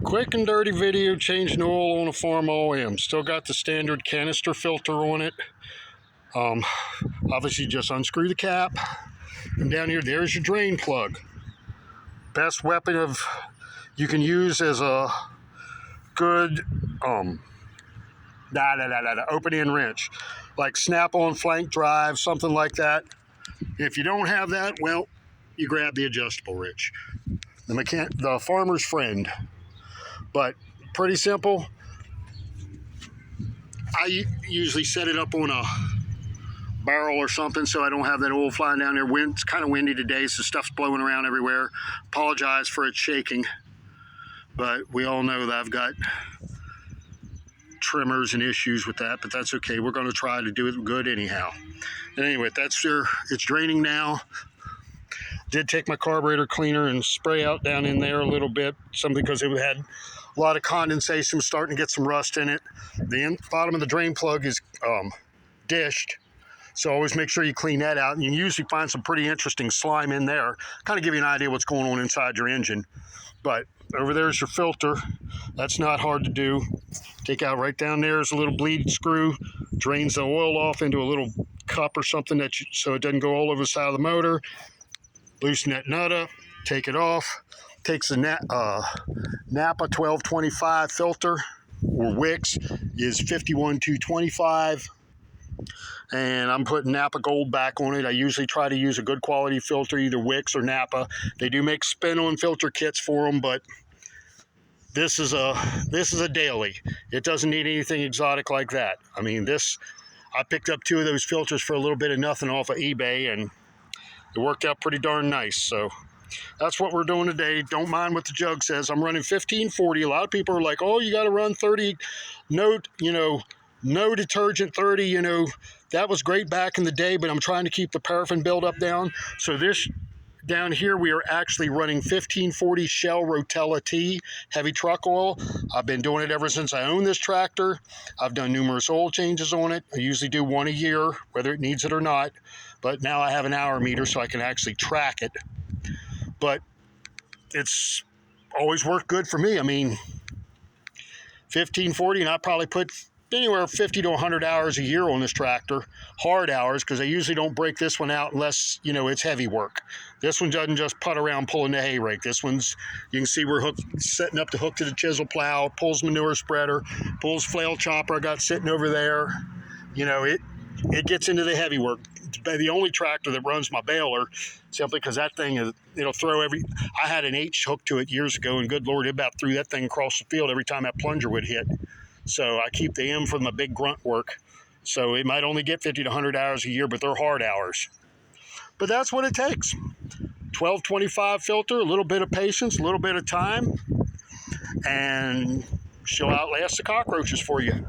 Quick and dirty video changing oil on a farm OEM. Still got the standard canister filter on it. Obviously just unscrew the cap. And down here, there's your drain plug. Best weapon of you can use as a good open-end wrench. Like Snap-on flank drive, something like that. If you don't have that, well, you grab the adjustable wrench. The farmer's friend. But pretty simple. I usually set it up on a barrel or something so I don't have that oil flying down there. It's kind of windy today, so stuff's blowing around everywhere. Apologize for it shaking, but we all know that I've got tremors and issues with that, but that's okay. We're going to try to do it good anyhow. And anyway, it's draining now. Did take my carburetor cleaner and spray out down in there a little bit, something because it had a lot of condensation, starting to get some rust in it. The bottom of the drain plug is dished, so always make sure you clean that out. And you usually find some pretty interesting slime in there, kind of give you an idea what's going on inside your engine. But over there's your filter. That's not hard to do. Take out right down there is a little bleed screw, drains the oil off into a little cup or something so it doesn't go all over the side of the motor. Loosen that nut up, take it off. Takes the Napa 1225 filter, or Wix, is 51225. And I'm putting Napa Gold back on it. I usually try to use a good quality filter, either Wix or Napa. They do make spin-on filter kits for them, but this is a daily. It doesn't need anything exotic like that. I mean, I picked up 2 of those filters for a little bit of nothing off of eBay, and it worked out pretty darn nice. So that's what we're doing today. Don't mind what the jug says. I'm running 1540. A lot of people are like, oh, you got to run 30, no detergent 30, that was great back in the day, but I'm trying to keep the paraffin buildup down. So this down here, we are actually running 1540 Shell Rotella T heavy truck oil. I've been doing it ever since I own this tractor. I've done numerous oil changes on it. I usually do 1 a year, whether it needs it or not. But now I have an hour meter so I can actually track it. But it's always worked good for me. I mean, 1540, and I probably put anywhere 50 to 100 hours a year on this tractor. Hard hours, because I usually don't break this one out unless, it's heavy work. This one doesn't just putt around pulling the hay rake. This one's, you can see we're setting up the hook to the chisel plow, pulls manure spreader, pulls flail chopper I got sitting over there. It gets into the heavy work. It's the only tractor that runs my baler, simply because that thing it'll throw I had an H hook to it years ago, and good Lord, it about threw that thing across the field every time that plunger would hit. So I keep the M for my big grunt work. So it might only get 50 to 100 hours a year, but they're hard hours. But that's what it takes. 1225 filter, a little bit of patience, a little bit of time, and she'll outlast the cockroaches for you.